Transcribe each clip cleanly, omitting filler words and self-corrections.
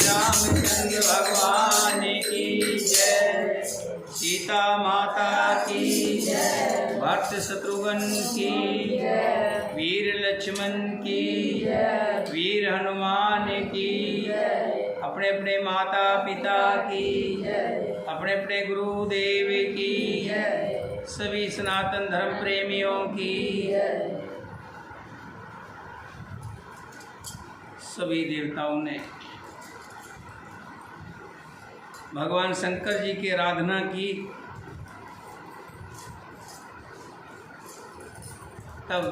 रामचंद्र भगवान की जय, सीता माता की जय, भक्त शत्रुघ्न की जय, वीर लक्ष्मण की जय, वीर हनुमान की जय, अपने अपने माता पिता की जय, अपने अपने गुरुदेव की जय, सभी सनातन धर्म प्रेमियों की जय। सभी देवताओं ने भगवान शंकर जी की आराधना की, तब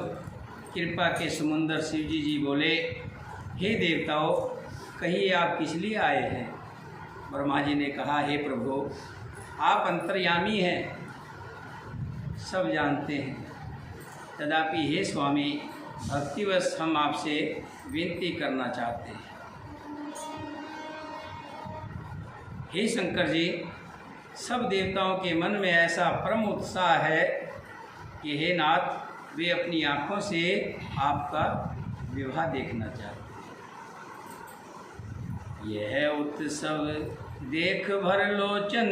कृपा के समुंदर शिव जी बोले, हे देवताओं, कहिए आप किस लिए आए हैं। ब्रह्मा जी ने कहा, हे प्रभु, आप अंतर्यामी हैं, सब जानते हैं, तथापि हे स्वामी, भक्तिवश हम आपसे विनती करना चाहते हैं। हे शंकर जी, सब देवताओं के मन में ऐसा परम उत्साह है कि हे नाथ, वे अपनी आँखों से आपका विवाह देखना चाहते हैं। यह उत्सव देख भर लोचन,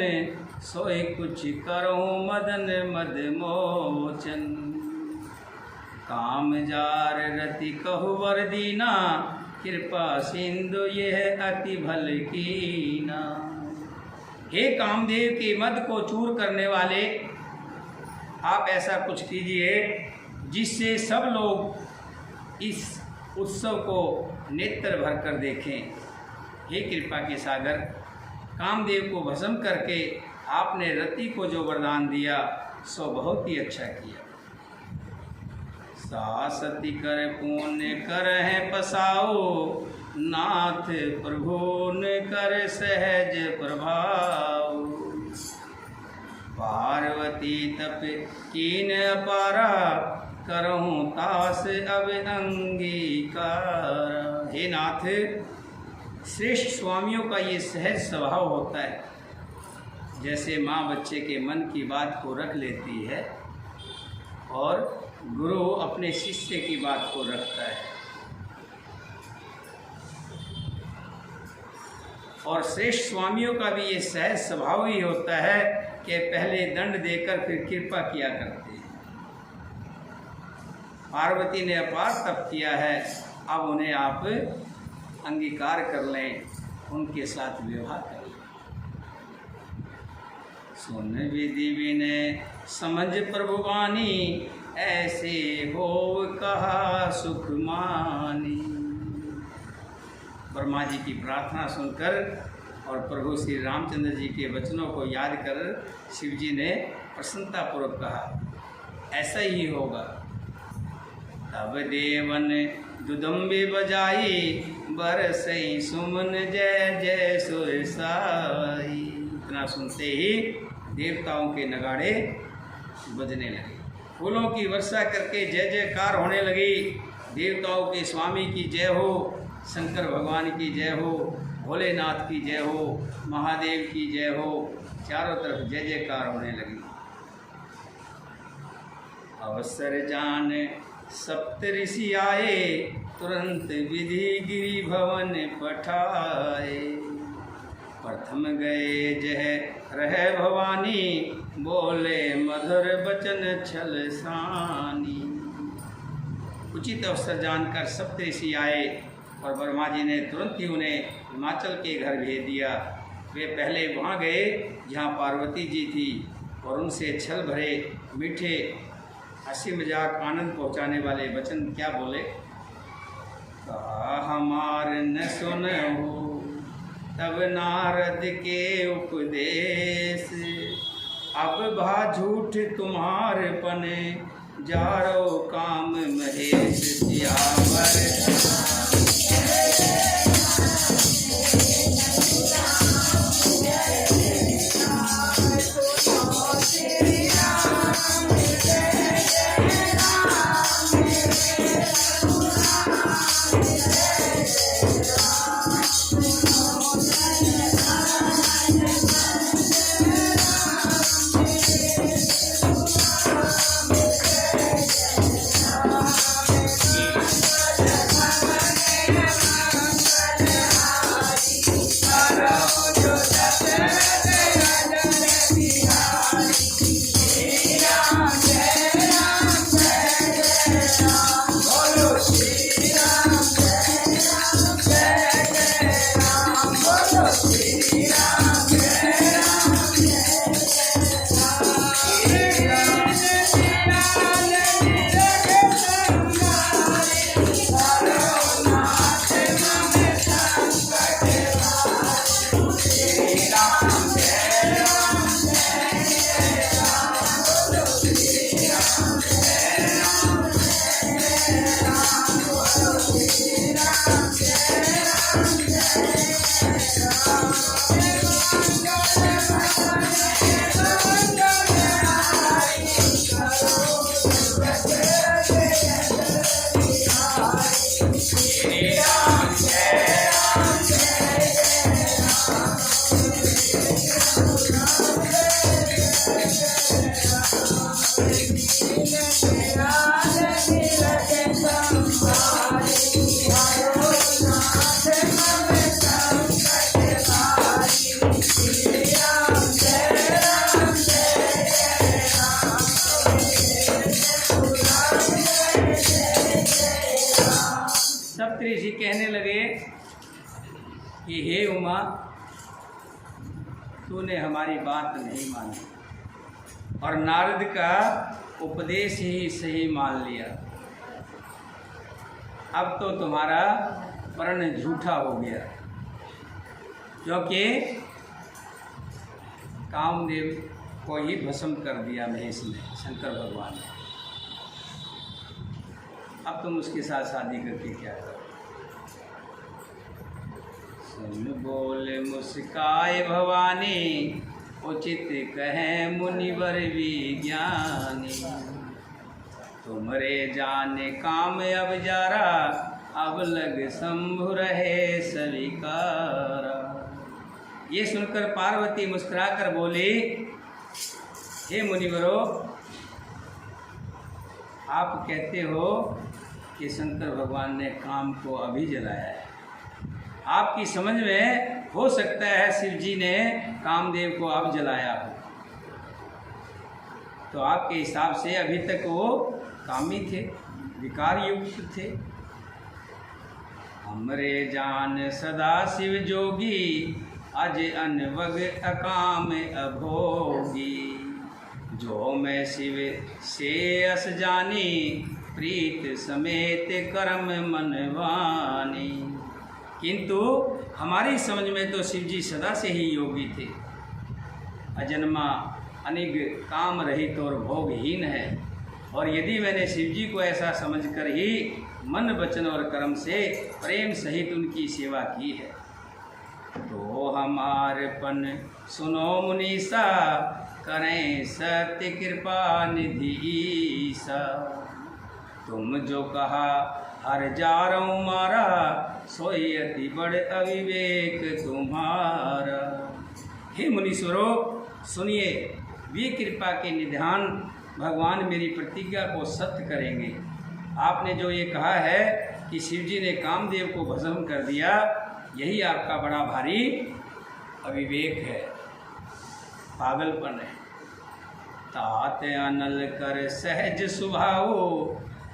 सोए कुछ करूँ मदन मद मोचन। काम जार रति कहु वर दीना, कृपा सिंधु यह अति भल कीना। हे कामदेव के मद को चूर करने वाले, आप ऐसा कुछ कीजिए जिससे सब लोग इस उत्सव को नेत्र भर कर देखें। हे कृपा के सागर, कामदेव को भस्म करके आपने रति को जो वरदान दिया, सो बहुत ही अच्छा किया। सासति कर पुण्य कर है पसाओ, नाथ प्रभु ने कर सहज प्रभाव। पार्वती तप कीन अपारा, करहूँ तास अब अंगीकार। हे नाथ, श्रेष्ठ स्वामियों का ये सहज स्वभाव होता है, जैसे माँ बच्चे के मन की बात को रख लेती है और गुरु अपने शिष्य की बात को रखता है। और श्रेष्ठ स्वामियों का भी ये सहज स्वभाव ही होता है कि पहले दंड देकर फिर कृपा किया करते हैं। पार्वती ने अपार तप किया है, अब उन्हें आप अंगीकार कर लें, उनके साथ विवाह कर लें। सुन विधि विनय समझ प्रभु वाणी, ऐसे हो कहा सुख मानी। ब्रह्मा जी की प्रार्थना सुनकर और प्रभु श्री रामचंद्र जी के वचनों को याद कर शिव जी ने प्रसन्नतापूर्वक कहा, ऐसा ही होगा। तब देवन दुदम्बे बजाई, बरसई सुमन जय जय सुरसाई। इतना सुनते ही देवताओं के नगाड़े बजने लगे, फूलों की वर्षा करके जय जयकार होने लगी। देवताओं के स्वामी की जय हो, शंकर भगवान की जय हो, भोलेनाथ की जय हो, महादेव की जय हो। चारों तरफ जय जयकार होने लगी। अवसर जान सप्त ऋषि आए, तुरंत विधि गिरि भवन पठाए। प्रथम गए जह रहे भवानी, बोले मधुर बचन छल सानी। उचित अवसर जानकर सप्त ऋषि आए और ब्रह्मा जी ने तुरंत ही उन्हें हिमाचल के घर भेज दिया। वे पहले वहाँ गए जहाँ पार्वती जी थी और उनसे छल भरे मीठे हंसी मजाक आनंद पहुँचाने वाले वचन क्या बोले। कहा हमार न सुनहु तब नारद के उपदेश, अब भा झूठ तुम्हार पने जारो काम महेश सियावर। ऋषि कहने लगे कि हे उमा, तूने हमारी बात नहीं मानी और नारद का उपदेश ही सही मान लिया। अब तो तुम्हारा प्रण झूठा हो गया, क्योंकि कामदेव को ही भस्म कर दिया महेश ने, शंकर भगवान ने। अब तुम उसके साथ शादी करके क्या करो? सुन बोल मुस्काए भवानी, उचित कहे मुनिवर विज्ञानी। तुमरे जाने काम अब जारा, अब लग शंभु रहे स्वीकारा। ये सुनकर पार्वती मुस्कुराकर बोली, हे मुनिवरों, आप कहते हो कि शंकर भगवान ने काम को अभी जलाया है। आपकी समझ में हो सकता है शिव जी ने कामदेव को अब जलाया हो, तो आपके हिसाब से अभी तक वो कामी थे, विकार युक्त थे। हमरे जान सदा शिव जोगी, अज अनवग अकाम अभोगी। जो मैं शिव से अस जानी, प्रीत समेत कर्म मनवानी। किंतु हमारी समझ में तो शिव जी सदा से ही योगी थे, अजन्मा, अनिग, काम रहित और भोगहीन है। और यदि मैंने शिव जी को ऐसा समझकर ही मन, वचन और कर्म से प्रेम सहित उनकी सेवा की है, तो हमारेपन सुनो मुनीसा, करें सत्य कृपा निधि ईसा। तुम जो कहा हर जारऊं मारा, सोई अति बड़ अविवेक तुम्हारा। हे मुनीश्वरों, सुनिए, वे कृपा के निधान भगवान मेरी प्रतिज्ञा को सत्य करेंगे। आपने जो ये कहा है कि शिवजी ने कामदेव को भस्म कर दिया, यही आपका बड़ा भारी अविवेक है, पागलपन है। तात अनल कर सहज सुभाओ,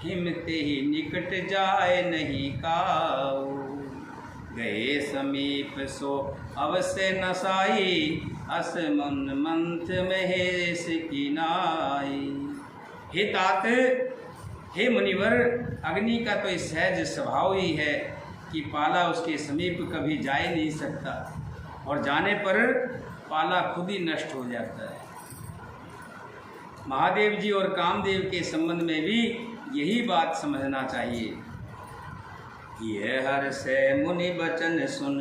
हिमते ही निकट जाए नहीं काऊ। गए समीप सो अवश्य नसाई, अस मन मंथ महेश की नाई। हे तात, हे मुनिवर, अग्नि का तो सहज स्वभाव ही है कि पाला उसके समीप कभी जा ही नहीं सकता, और जाने पर पाला खुद ही नष्ट हो जाता है। महादेव जी और कामदेव के संबंध में भी यही बात समझना चाहिए। ये हर से मुनि बचन सुन,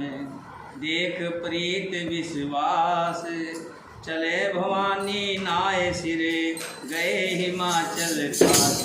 देख प्रीत विश्वास, चले भवानी नाय सिरे, गए हिमाचल काश।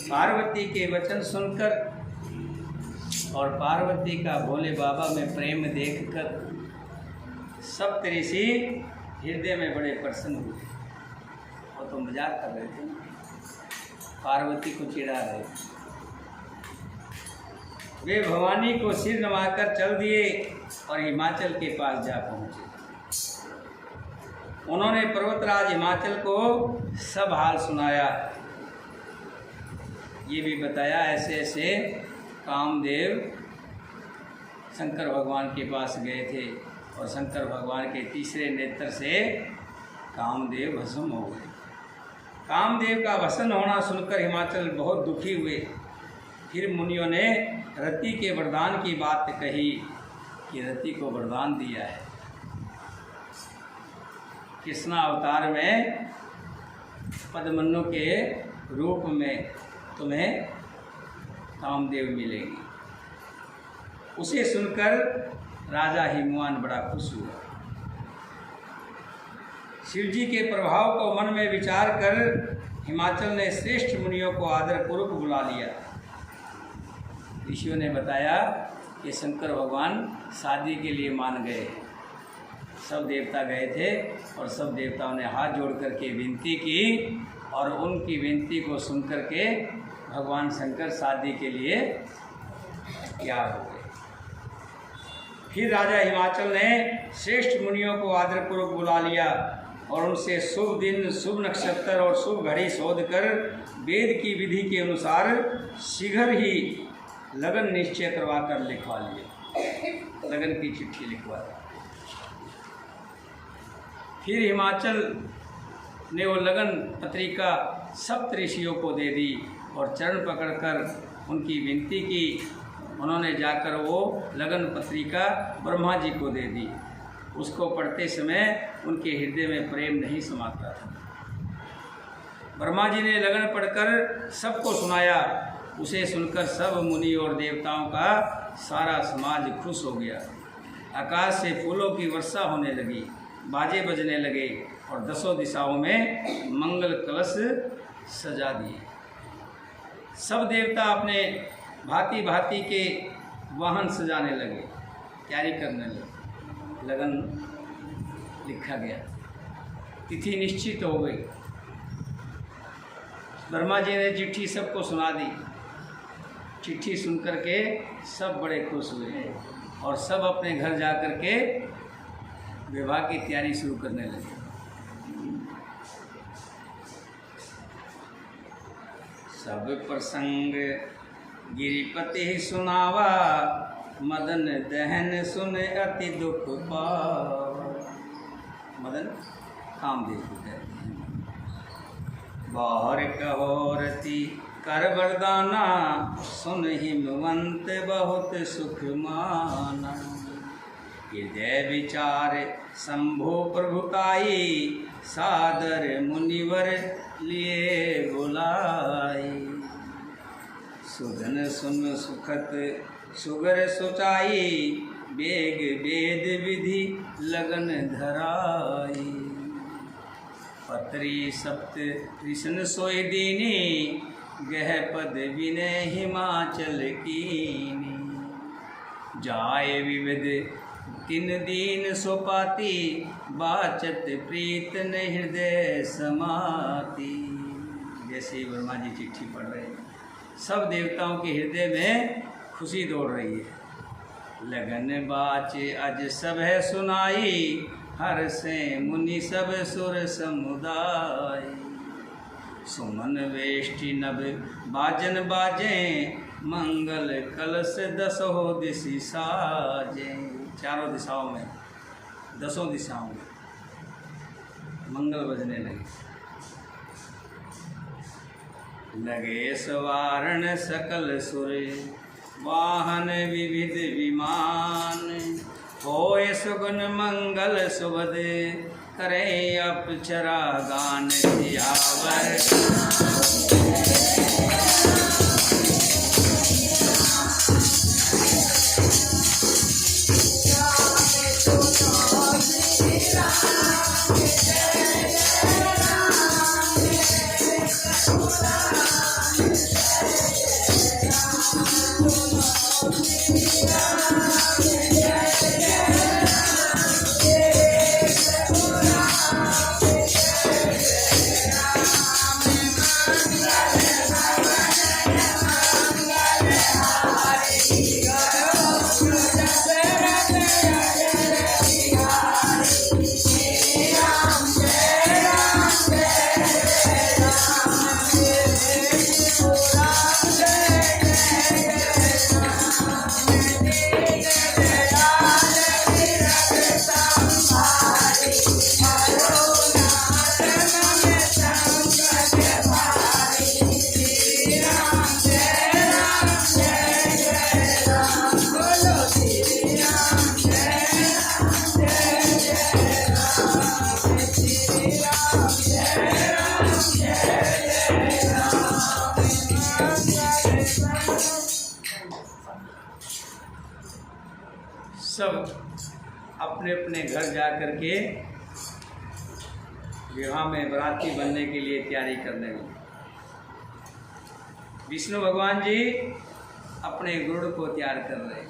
पार्वती के वचन सुनकर और पार्वती का भोले बाबा में प्रेम देखकर सप्तऋषि हृदय में बड़े प्रसन्न हुए। वो तो मजाक कर रहे थे, पार्वती को चिढ़ा रहे थे। वे भवानी को सिर नवाकर चल दिए और हिमाचल के पास जा पहुँचे। उन्होंने पर्वतराज हिमाचल को सब हाल सुनाया। ये भी बताया ऐसे ऐसे कामदेव शंकर भगवान के पास गए थे और शंकर भगवान के तीसरे नेत्र से कामदेव भस्म हो गए। कामदेव का भस्म होना सुनकर हिमाचल बहुत दुखी हुए। फिर मुनियों ने रति के वरदान की बात कही कि रति को वरदान दिया है, कृष्णा अवतार में पद्मनु के रूप में तुम्हें कामदेव मिलेंगे। उसे सुनकर राजा हिमवान बड़ा खुश हुआ। शिवजी के प्रभाव को मन में विचार कर हिमाचल ने श्रेष्ठ मुनियों को आदरपूर्वक बुला लिया। ऋषियों ने बताया कि शंकर भगवान शादी के लिए मान गए। सब देवता गए थे और सब देवताओं ने हाथ जोड़ करके विनती की और उनकी विनती को सुनकर के भगवान शंकर शादी के लिए तैयार हो गए। फिर राजा हिमाचल ने श्रेष्ठ मुनियों को आदरपूर्वक बुला लिया और उनसे शुभ दिन, शुभ नक्षत्र और शुभ घड़ी शोध कर वेद की विधि के अनुसार शीघ्र ही लगन निश्चय करवा कर लिखवा लिए। लगन की चिट्ठी लिखवा दी। फिर हिमाचल ने वो लगन पत्रिका सप्तऋषियों को दे दी और चरण पकड़कर उनकी विनती की। उन्होंने जाकर वो लगन पत्रिका ब्रह्मा जी को दे दी। उसको पढ़ते समय उनके हृदय में प्रेम नहीं समाता था। ब्रह्मा जी ने लगन पढ़कर सबको सुनाया। उसे सुनकर सब मुनि और देवताओं का सारा समाज खुश हो गया। आकाश से फूलों की वर्षा होने लगी, बाजे बजने लगे और दसों दिशाओं में मंगल कलश सजा दिए। सब देवता अपने भांति भांति के वाहन सजाने लगे, तैयारी करने लगे। लगन लिखा गया, तिथि निश्चित हो गई। ब्रह्मा जी ने चिट्ठी सबको सुना दी। चिट्ठी सुनकर के सब बड़े खुश हुए और सब अपने घर जा कर के विवाह की तैयारी शुरू करने लगे। सब प्रसंग गिरिपति सुनावा, मदन दहन सुन अति दुख पावा। मदन कामदेव को कहते हैं। बाहर कहो रति कर वरदाना, सुन हिमवंत बहुत सुख माना। हृदय विचार शंभो प्रभुताई, सादर मुनिवर लिए बुलाई। सुधन सुन सुखत सुगर सुचाई, बेग वेद विधि लगन धराई। पत्री सप्त कृष्ण सोई दीनी, गह पद विनय हिमाचल कीनी। जाय विविध तिन दीन सोपाती, बाचत प्रीत न हृदय समाती। जैसे ब्रह्मा जी चिट्ठी पढ़ रहे हैं, सब देवताओं के हृदय में खुशी दौड़ रही है। लगन बाचे अज सब है सुनाई, हर से मुनि सब सुर समुदाय। सुमन वेष्टि नभ बाजन बाजे, मंगल कलश दसों दिशि साजे। चारों दिशाओं में, दसों दिशाओं में मंगल बजने लगे। लगे सवारण सकल सुर, वाहन विविध विमान। होय सुगुन मंगल सुबद, करे अप्सरा गान सियावर। सब अपने अपने घर जा कर के विवाह में बराती बनने के लिए तैयारी करने लगे। विष्णु भगवान जी अपने गुरुड़ को तैयार कर रहे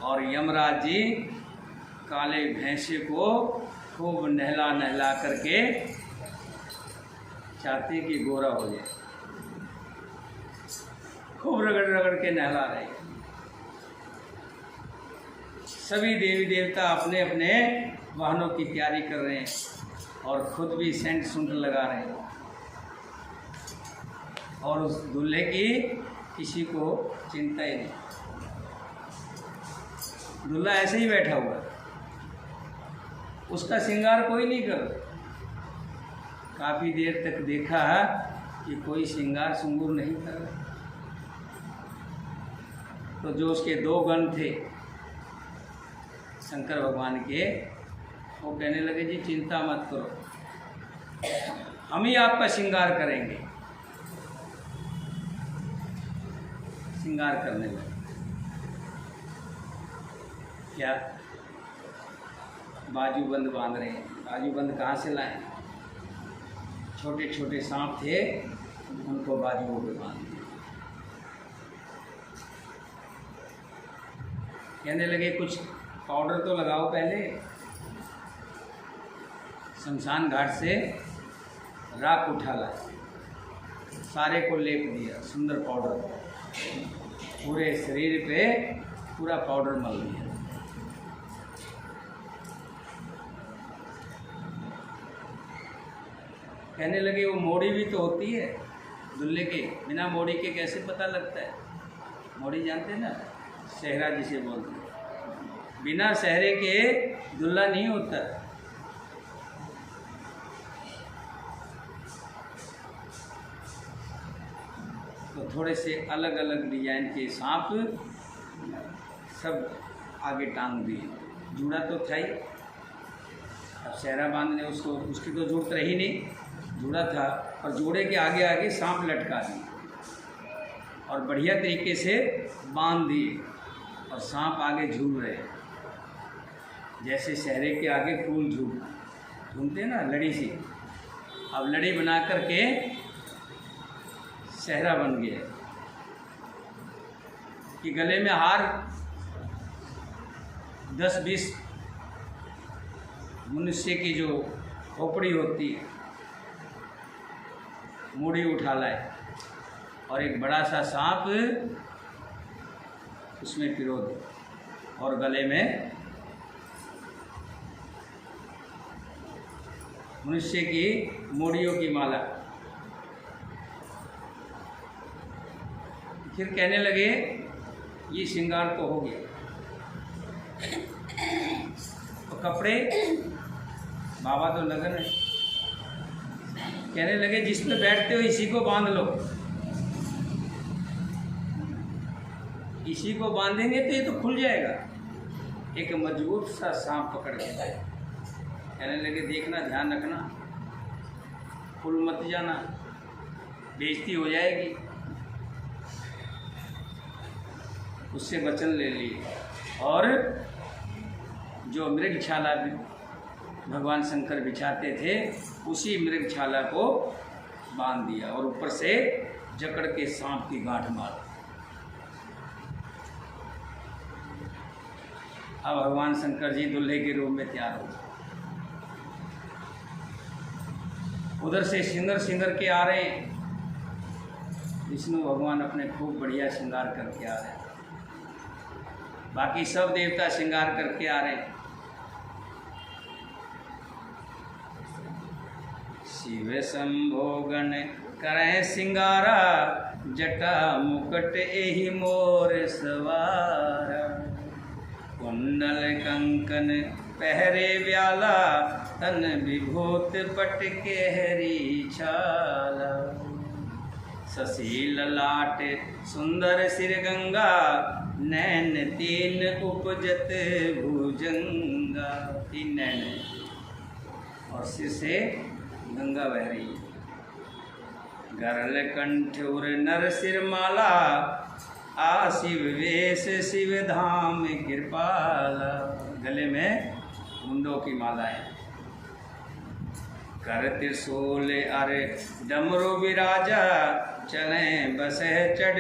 और यमराज जी काले भैंसे को खूब नहला नहला करके चाहते कि गोरा हो जाए। खूब रगड़ रगड़ के नहला रहे। सभी देवी देवता अपने अपने वाहनों की तैयारी कर रहे हैं और खुद भी सेंट सुंट लगा रहे हैं। और उस दूल्हे की किसी को चिंता ही नहीं, दूल्हा ऐसे ही बैठा हुआ, उसका श्रृंगार कोई नहीं कर। काफ़ी देर तक देखा कि कोई श्रृंगार सुंगूर नहीं कर रहा। तो जो उसके दो गण थे शंकर भगवान के, वो कहने लगे जी चिंता मत करो, हम ही आपका श्रृंगार करेंगे। श्रृंगार करने लगे। क्या बाजूबंद बांध रहे हैं। बाजूबंद कहाँ से लाए? छोटे छोटे सांप थे, उनको बाजुओं पे बांध दिया। कहने लगे कुछ पाउडर तो लगाओ पहले। शमशान घाट से राख उठा लाए, सारे को लेप दिया सुंदर पाउडर, पूरे शरीर पे पूरा पाउडर मल दिया। कहने लगे वो मोड़ी भी तो होती है दूल्हे के, बिना मोड़ी के कैसे पता लगता है? मोड़ी जानते ना, सेहरा जिसे बोलते हैं। बिना सेहरे के दूल्हा नहीं होता। तो थोड़े से अलग अलग डिजाइन के सांप सब आगे टांग दिए। जूड़ा तो था ही, अब सेहरा बांधने उसको, उसकी तो जरूरत रही नहीं, जुड़ा था, और जोड़े के आगे आगे सांप लटका दिए और बढ़िया तरीके से बांध दिए, और सांप आगे झूल रहे, जैसे सेहरे के आगे फूल झूमते ना लड़ी से। अब लड़ी बना करके सेहरा बन गया कि गले में हार 10-20 मनुष्य की जो खोपड़ी होती है, मूड़ी उठा लाए, और एक बड़ा सा सांप उसमें पिरो दे, और गले में मनुष्य की मूड़ियों की माला। फिर कहने लगे ये श्रृंगार तो हो गया, तो कपड़े बाबा तो लगन है, कहने लगे जिस पे बैठते हो इसी को बांध लो, इसी को बांधेंगे तो ये तो खुल जाएगा। एक मजबूत सा सांप पकड़ के कहने लगे देखना, ध्यान रखना, खुल मत जाना, बेइज्जती हो जाएगी। उससे वचन ले लिए, और जो मृगछाला भगवान शंकर बिछाते थे उसी मृगछाला को बांध दिया, और ऊपर से जकड़ के सांप की गांठ मार। अब भगवान शंकर जी दूल्हे के रूप में तैयार हो गए। उधर से सिंगर के आ रहे हैं, विष्णु भगवान अपने खूब बढ़िया श्रृंगार करके आ रहे हैं, बाकी सब देवता श्रृंगार करके आ रहे हैं। शिव संभोगन करें सिंगारा, जटा मुकुट एहि मोर सवारा, कुंडल कंकन पहरे व्याला, तन विभूत पट के हरी छाला, ससील लाट सुंदर सिर गंगा, नैन तीन उपजत भुजंगा। 3 नैन और सिर से गंगा बह रही है। गरल कंठ उर नर सिर माला, आ शिव वेश शिव धाम कृपाला। गले में मुंडों की मालाएं, कर त्रिशूल अरे डमरू विराजा, चले बसे चढ़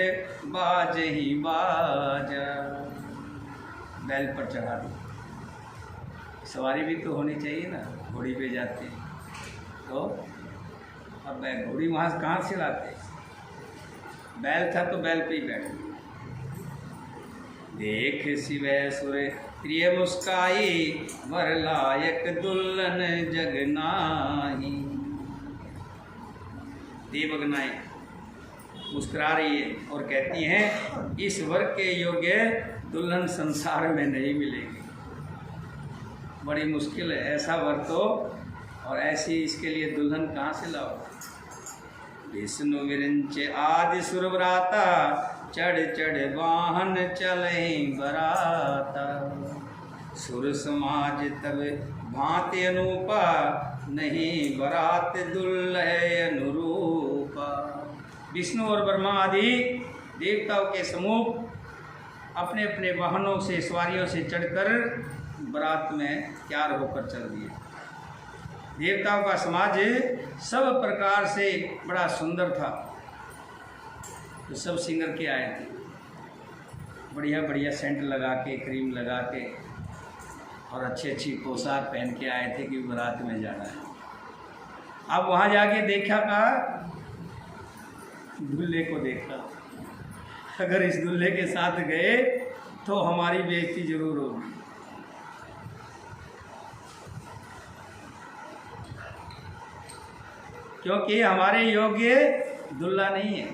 बाज ही बाजा। बैल पर चढ़ा दो, सवारी भी तो होनी चाहिए ना, घोड़ी पे जाते तो। अब घोड़ी वहाँ से कहाँ से लाते, बैल था तो बैल पे ही बैठ गए। देख शिव सुर प्रिय मुस्काई, वर लायक दुल्हन जगनाही। देवगनाएं मुस्कुरा रही है और कहती हैं इस वर के योग्य दुल्हन संसार में नहीं मिलेगी, बड़ी मुश्किल है ऐसा वर तो, और ऐसी इसके लिए दुल्हन कहाँ से लाओ। विष्णु विरंच आदि सुरव्राता, चढ़ चढ़ वाहन चले बराता। सुर समाज तब भांति अनूपा, नहीं बरात दुल्हे अनुरूपा। विष्णु और ब्रह्मा आदि देवताओं के समूह अपने अपने वाहनों से सवारियों से चढ़कर बरात में तैयार होकर चल दिए। देवताओं का समाज सब प्रकार से बड़ा सुंदर था, तो सब सिंगर के आए थे, बढ़िया बढ़िया सेंट लगा के, क्रीम लगा के, और अच्छी अच्छी पोशाक पहन के आए थे कि बारात में जाना है। अब वहाँ जाके देखा का दूल्हे को देखा, अगर इस दूल्हे के साथ गए तो हमारी बेइज्जती जरूर होगी। क्योंकि हमारे योग्य दुल्हा नहीं है।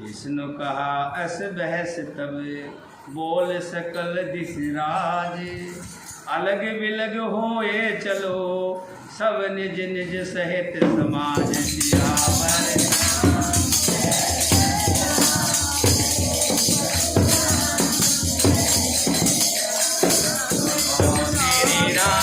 विष्णु कहा अस बहस तब, बोल सकल दिस राज। अलग बिलग होए चलो, सब निज निज सहित समाज सियावर। श्री राम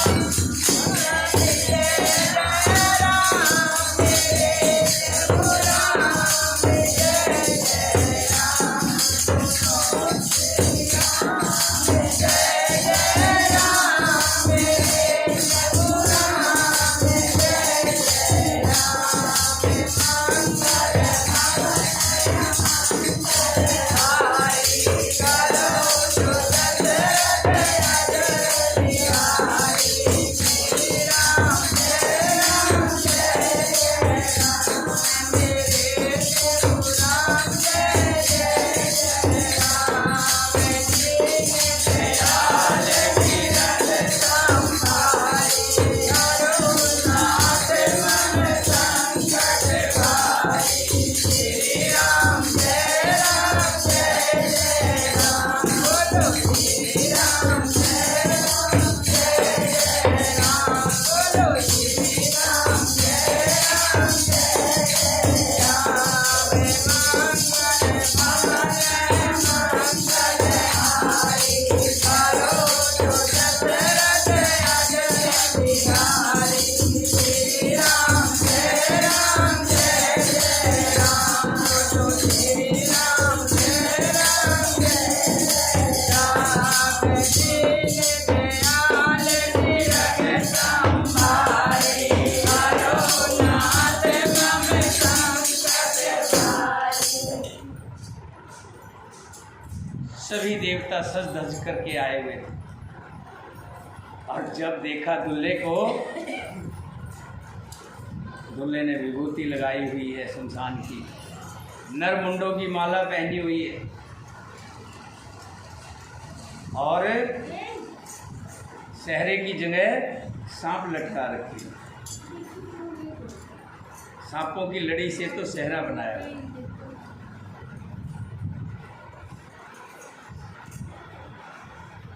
सभी देवता सज धज करके आए हुए थे और जब देखा दुल्हे को, दुल्हे ने विभूति लगाई हुई है शमशान की, नरमुंडों की माला पहनी हुई है और सहरे की जगह सांप लटका रखी है। सांपों की लड़ी से तो सहरा बनाया है।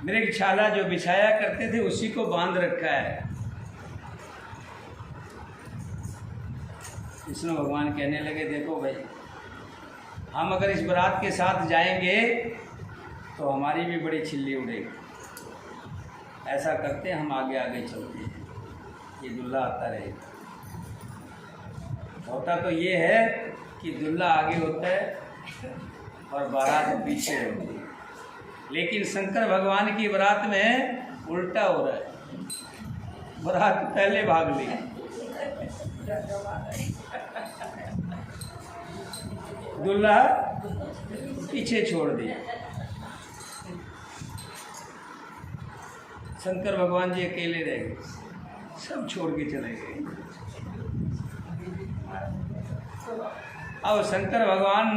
मृगशाला जो बिछाया करते थे उसी को बांध रखा है। विष्णु भगवान कहने लगे, देखो भाई, हम अगर इस बारात के साथ जाएंगे तो हमारी भी बड़ी छिल्ली उड़ेगी। ऐसा करते हम आगे आगे चलते हैं, ये दूल्हा आता रहेगा। होता तो ये है कि दूल्हा आगे होता है और बारात पीछे होती है, लेकिन शंकर भगवान की बारात में उल्टा हो रहा है। बारात पहले भाग ली, दूल्हा पीछे छोड़ दिया। शंकर भगवान जी अकेले रह गए, सब छोड़ के चले गए। अब शंकर भगवान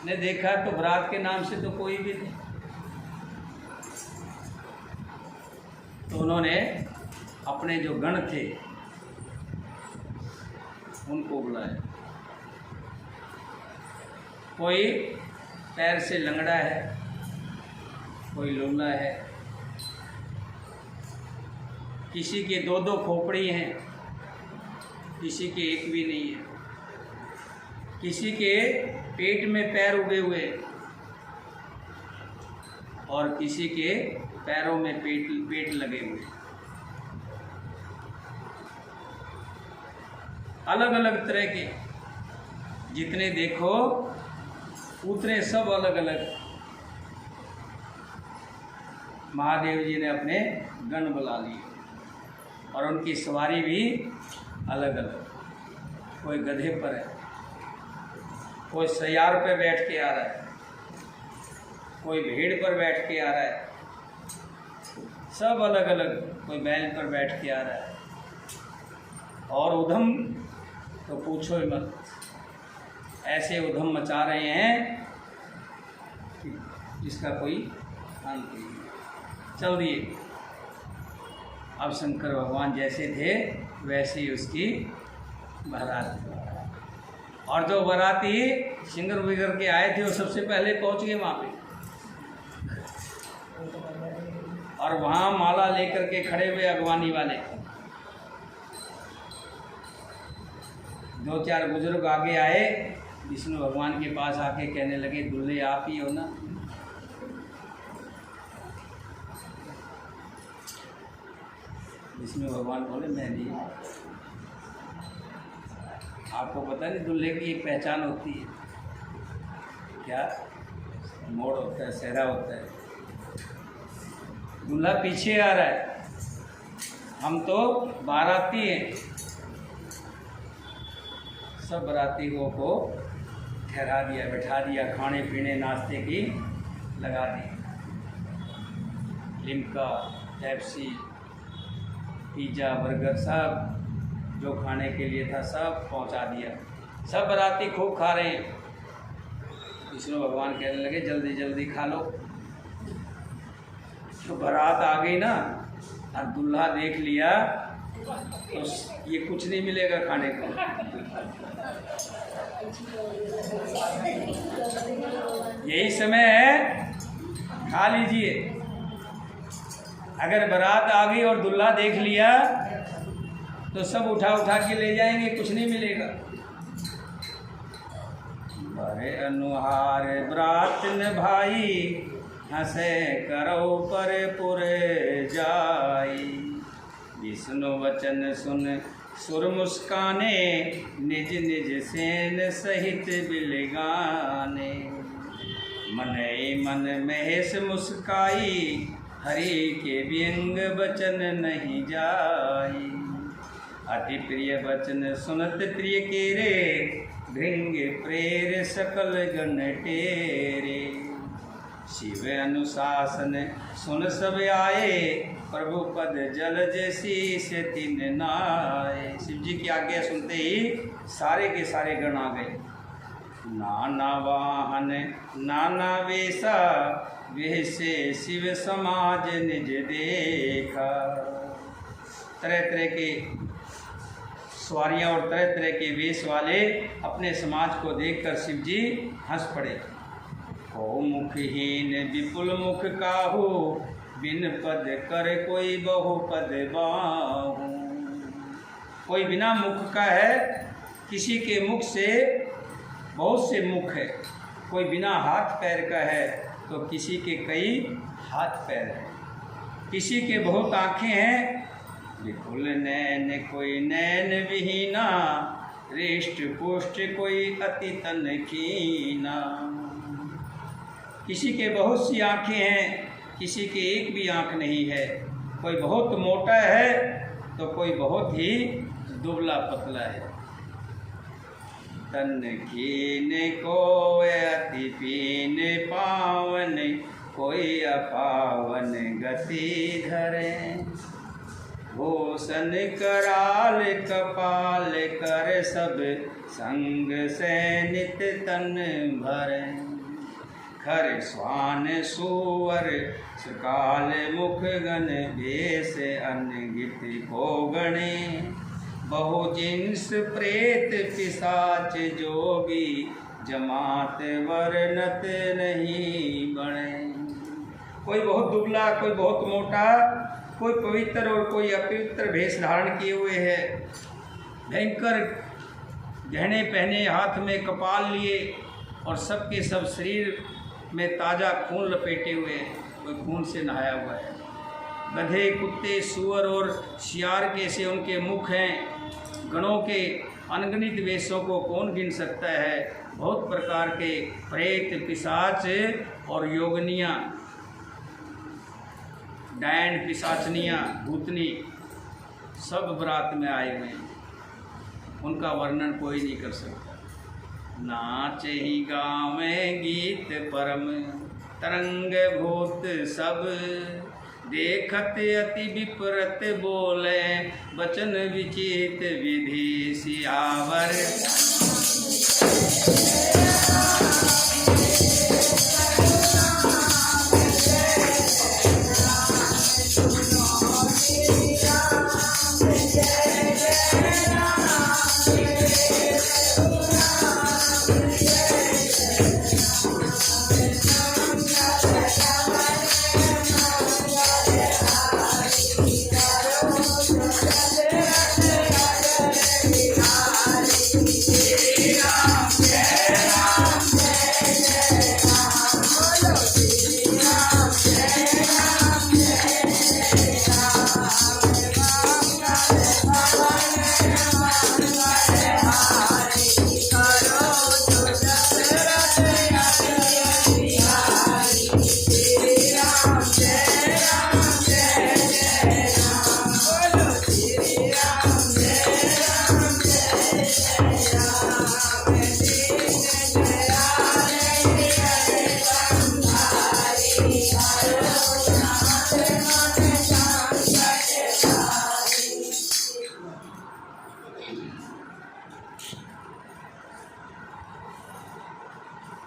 ने देखा तो बारात के नाम से तो कोई भी नहीं, तो उन्होंने अपने जो गण थे उनको बुलाया। कोई पैर से लंगड़ा है, कोई लूला है, किसी के दो दो खोपड़ी हैं, किसी के एक भी नहीं है, किसी के पेट में पैर उगे हुए और किसी के पैरों में पेट लगे हुए। अलग अलग तरह के जितने देखो उतने सब अलग अलग महादेव जी ने अपने गण बुला लिए और उनकी सवारी भी अलग अलग। कोई गधे पर है, कोई सयार पर बैठ के आ रहा है, कोई भेड़ पर बैठ के आ रहा है, सब अलग अलग। कोई बैल पर बैठ के आ रहा है और उधम तो पूछो ही मत, ऐसे उधम मचा रहे हैं कि जिसका कोई अंत नहीं। चल दिए। अब शंकर भगवान जैसे थे वैसे ही उसकी बारात, और जो बाराती सिंगर बिगर के आए थे वो सबसे पहले पहुंच गए वहाँ पे, और वहाँ माला लेकर के खड़े हुए अगवानी वाले। दो चार बुजुर्ग आगे आए, विष्णु भगवान के पास आके कहने लगे, दूल्हे आप ही हो ना? विष्णु भगवान बोले, मैं नहीं। आपको पता नहीं दूल्हे की एक पहचान होती है क्या? मोड़ होता है, सेहरा होता है। दूल्हा पीछे आ रहा है, हम तो बाराती हैं। सब बारातियों को ठहरा दिया, बैठा दिया, खाने पीने नाश्ते की लगा दी। लिम्का, पेप्सी, पिज़्ज़ा, बर्गर, सब जो खाने के लिए था सब पहुंचा दिया। सब बाराती खूब खा रहे हैं। विष्णु भगवान कहने लगे, जल्दी जल्दी खा लो। तो बारात आ गई ना, और दूल्हा देख लिया तो ये कुछ नहीं मिलेगा खाने को। यही समय है, खा लीजिए। अगर बारात आ गई और दूल्हा देख लिया तो सब उठा उठा के ले जाएंगे, कुछ नहीं मिलेगा। बड़े अनुहार बरात न भाई, हंसे करो पर पुरे जाई। विष्णु वचन सुन सुर मुस्काने, निज निज सेन सहित बिलगाने। मन मन महेश मुस्काई, हरि के व्यंग वचन नहीं जाई। अति प्रिय वचन सुनत प्रिय केरे, भृंग प्रेर सकल गण टेरे। शिव अनुशासन सुन सब आए, प्रभु पद जल जैसी से तिन नाए। शिव जी की आज्ञा सुनते ही सारे के सारे गण आ गए। नाना वाहन नाना वेशा, वैसे शिव समाज निज देखा। तरह तरह के सवारियाँ और तरह तरह के वेश वाले अपने समाज को देखकर शिव जी हंस पड़े। को मुखहीन विपुल मुख काहू, बिन पद कर कोई बहु पद बाहू। कोई बिना मुख का है, किसी के मुख से बहुत से मुख है। कोई बिना हाथ पैर का है तो किसी के कई हाथ पैर हैं। किसी के बहुत आँखें हैं, विपुल नैन कोई नैन विहीना, रिष्ट पुष्ट कोई अति तन कीना। किसी के बहुत सी आँखें हैं, किसी के एक भी आँख नहीं है। कोई बहुत मोटा है तो कोई बहुत ही दुबला पतला है। तन कीन को अति पीन पावन, कोई अपावन गति धरे। भूषण कराल कपाल कर, सब संग से नित तन भरे। खर स्वान सुवर सुकाल मुख गण, भेष अनगित को गणे। बहु जिन्स प्रेत पिशाच जोगी, जमात वर्णत नहीं बने। कोई बहुत दुबला, कोई बहुत मोटा, कोई पवित्र और कोई अपवित्र भेष धारण किए हुए है। भयंकर गहने पहने, हाथ में कपाल लिए और सबके सब शरीर में ताज़ा खून लपेटे हुए हैं। कोई खून से नहाया हुआ है। गधे, कुत्ते, सूअर और सियार के से उनके मुख हैं। गणों के अनगिनत वेशों को कौन गिन सकता है। बहुत प्रकार के प्रेत, पिशाच और योगनियाँ, डायन, पिशाचनियाँ, भूतनी सब बरात में आए हुए हैं। उनका वर्णन कोई नहीं कर सकता। नाच ही गावे गीत परम, तरंग भूत सब, देखत अति विपरत बोले, वचन विचित विधि सियावर।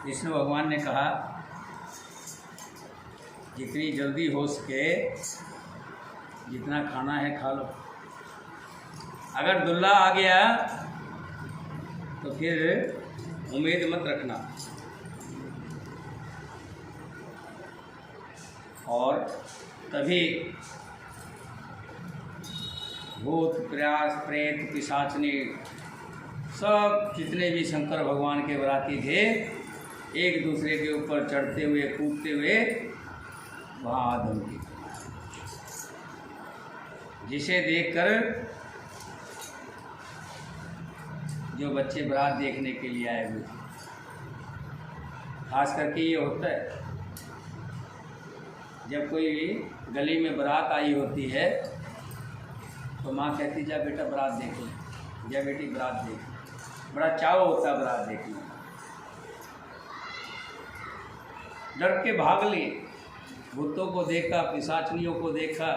विष्णु भगवान ने कहा जितनी जल्दी हो सके जितना खाना है खा लो। अगर दुल्हा आ गया तो फिर उम्मीद मत रखना। और तभी भूत प्रयास प्रेत पिशाचनी सब जितने भी शंकर भगवान के बराती थे एक दूसरे के ऊपर चढ़ते हुए कूदते हुए वहाँ आदम की, जिसे देखकर जो बच्चे बारात देखने के लिए आए हुए थे, खास करके ये होता है जब कोई गली में बारात आई होती है तो माँ कहती जा बेटा बारात देख ले, जा बेटी बारात देख ले। बड़ा चाव होता है बारात देखने, डर के भाग लिए। भूतों को देखा, पिशाचनियों को देखा,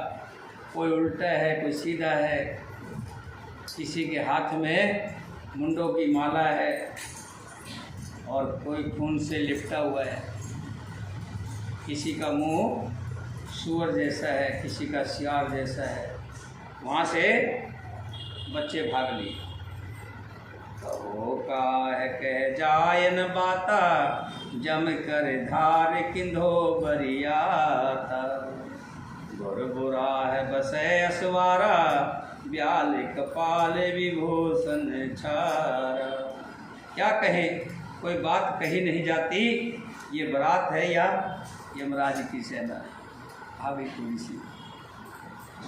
कोई उल्टा है कोई सीधा है, किसी के हाथ में मुंडों की माला है और कोई खून से लिपटा हुआ है, किसी का मुंह सूअर जैसा है, किसी का सियार जैसा है। वहाँ से बच्चे भाग लिए। कहो का है कह जायन बाता, जम कर धार किंधो बरियाता। गुर बुरा है बसे असवारा, ब्याल कपाल विभूषण छारा। क्या कहें, कोई बात कही नहीं जाती। ये बारात है या यमराज की सेना है। आ गई थोड़ी सी।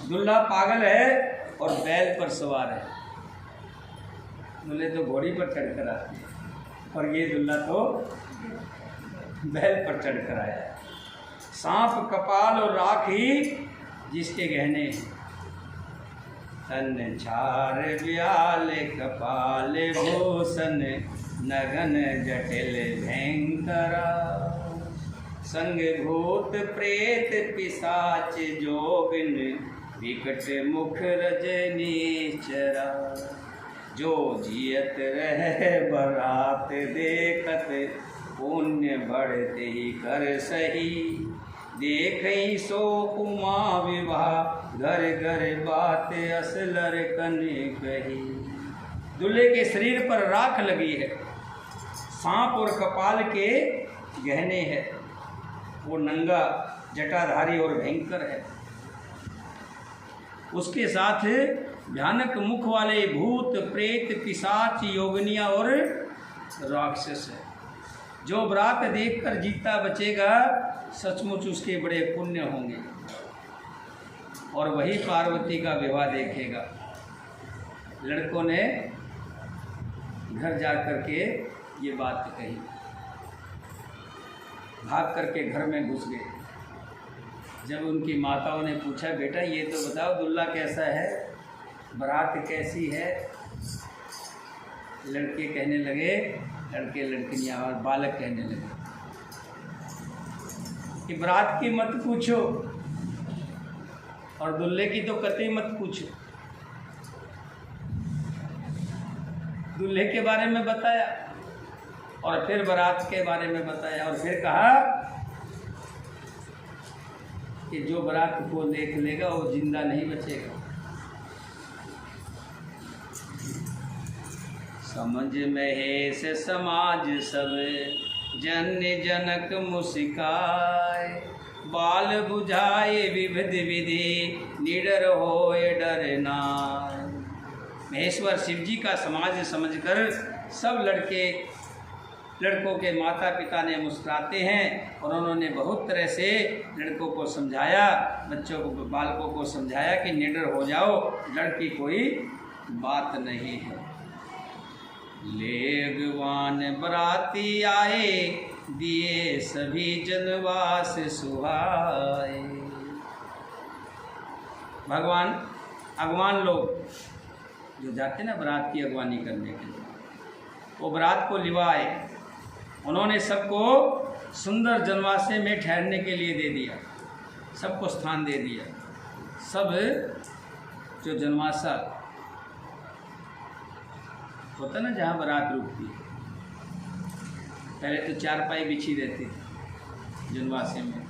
दुल्हा पागल है और बैल पर सवार है। दूल्हे तो घोड़ी पर चढ़कर आते हैं और ये दुल्हा तो बैल पर चढ़कर आया है। सांप कपाल और राखी जिसके गहने हैं। तन छार ब्याल कपाल भूषण, नगन जटिल भयंकरा। संग भूत प्रेत पिशाच जोगिन, विकट मुख रजनीचरा। जो जियत रहे बरात देखत, पुण्य बढ़ते ही कर सही। देखई सो उमा विवाह, घर घर बात असलर कने कही। दूल्हे के शरीर पर राख लगी है, सांप और कपाल के गहने हैं। वो नंगा जटाधारी और भयंकर है। उसके साथ भयानक मुख वाले भूत प्रेत पिशाच योगनिया और राक्षस है। जो बरात देखकर जीता बचेगा सचमुच उसके बड़े पुण्य होंगे और वही पार्वती का विवाह देखेगा। लड़कों ने घर जा कर के ये बात कही, भाग करके घर में घुस गए। जब उनकी माताओं ने पूछा बेटा ये तो बताओ दुल्हा कैसा है, बारात कैसी है, लड़के कहने लगे, लड़के लड़कियां और बालक कहने लगे कि बारात की मत पूछो और दुल्हे की तो कतई मत पूछो। दूल्हे के बारे में बताया और फिर बारात के बारे में बताया और फिर कहा कि जो बारात को देख लेगा वो जिंदा नहीं बचेगा। समझ महेश समाज सब, जन्य जनक मुस्काए। बाल बुझाए विविध विधि, निडर होए डर नाय। महेश्वर शिव जी का समाज समझकर सब लड़कों के माता पिता ने मुस्कुराते हैं और उन्होंने बहुत तरह से लड़कों को समझाया, बच्चों को बालकों को समझाया कि निडर हो जाओ, डर की कोई बात नहीं है। लेगवान बराती आए, दिए सभी जनवास सुहाए। भगवान अगवान लोग जो जाते ना बारात की अगवानी करने के लिए, वो बारात को लिवाए। उन्होंने सबको सुंदर जनवासे में ठहरने के लिए दे दिया, सबको स्थान दे दिया। सब जो जनवासा होता ना जहाँ बारात रुकती है, पहले तो चारपाई बिछी रहती थी जनवासे में।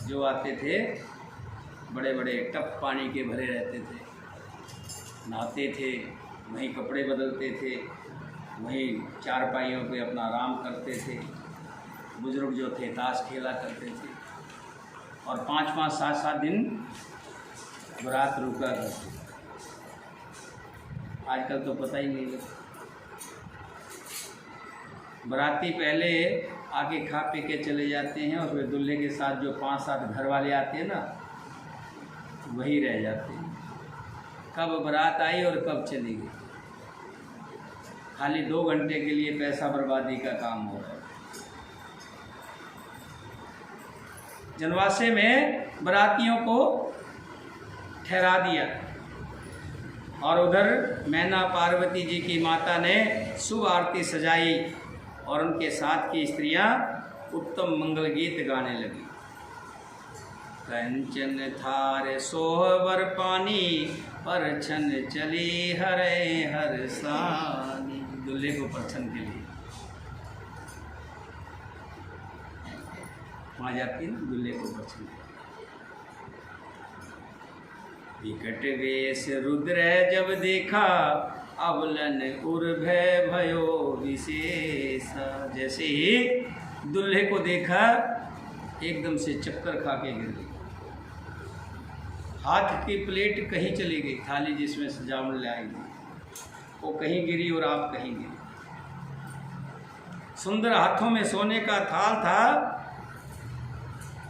जो आते थे बड़े बड़े टप पानी के भरे रहते थे नहाते थे, वहीं कपड़े बदलते थे, वहीं चारपाइयों पे अपना आराम करते थे। बुजुर्ग जो थे ताश खेला करते थे और 5-5, 7-7 दिन बारात रुका करते। आजकल तो पता ही नहीं लगता। बाराती पहले आके खा पी के चले जाते हैं और फिर दूल्हे के साथ जो 5-7 घर वाले आते हैं ना, वही रह जाते हैं। कब बारात आई और कब चली गई, खाली 2 घंटे के लिए पैसा बर्बादी का काम हो रहा है। जनवासे में बारातियों को ठहरा दिया और उधर मैना पार्वती जी की माता ने शुभ आरती सजाई और उनके साथ की स्त्रियां उत्तम मंगल गीत गाने लगी। कंचन थार सोहवर पानी, परछन चली हरे हर सानी। दूल्हे को परछन के लिए वहाँ जाती है, दूल्हे को परछन। विकट वेश रुद्र जब देखा, अवलन उर्भय भयो विशेषा। जैसे ही दूल्हे को देखा एकदम से चक्कर खा के गिर गई। हाथ की प्लेट कहीं चली गई, थाली जिसमें सजावट लाई गई वो कहीं गिरी और आप कहीं गिरी। सुंदर हाथों में सोने का थाल था।